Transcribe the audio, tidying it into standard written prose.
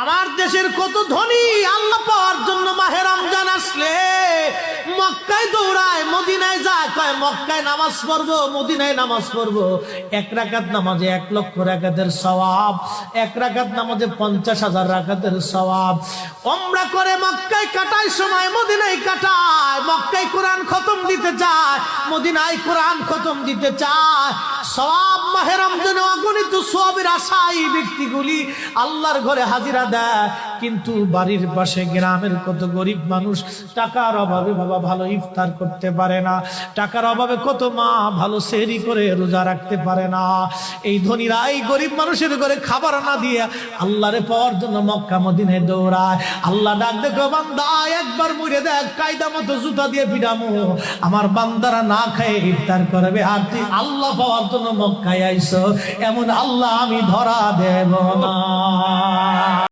আমার দেশের কত ধনী আল্লাহ পাওয়ার জন্য মাহে রমজান আসলে মক্কায় দৌড়ায়, মদিনায় যায়, কয় মক্কায় নামাজ পড়বো, মদিনায় নামাজ পড়বো। এক রাকাত নামাজে 1,00,000 রাকাতের সওয়াব, এক রাকাত নামাজে 50,000 রাকাতের সওয়াব। উমরা করে মক্কায় কাটায় সময় মদিনায় কাটায়, মক্কায় কোরআন খতম দিতে চায়, মদিনায় কোরআন খতম দিতে চায়। সওয়াব মাহে রমজানে অগণিত সওয়াবের আশায় ব্যক্তিগুলি আল্লাহর ঘরে হাজিরা দেয়, কিন্তু বাড়ির পাশে গ্রামের কত গরিব মানুষ টাকার অভাবে বাবা ভালো ইফতার করতে পারে না, টাকার অভাবে কত মা ভালো সেহরি করে রোজা রাখতে পারে না। এই ধনীরা এই গরিব মানুষের ঘরে খাবার না দিয়ে আল্লাহরে পাওয়ার জন্য মক্কা মদিনায় দৌড়ায়। আল্লাহ ডাক দেখো, বান্দা একবার মরে দেখ, কায়দা মতো জুতা দিয়ে পিটামো, আমার বান্দারা না খায় ইফতার করবে, আর তুই আল্লাহ পাওয়ার জন্য মক্কায় আইছো, এমন আল্লাহ আমি ধরা দেব না।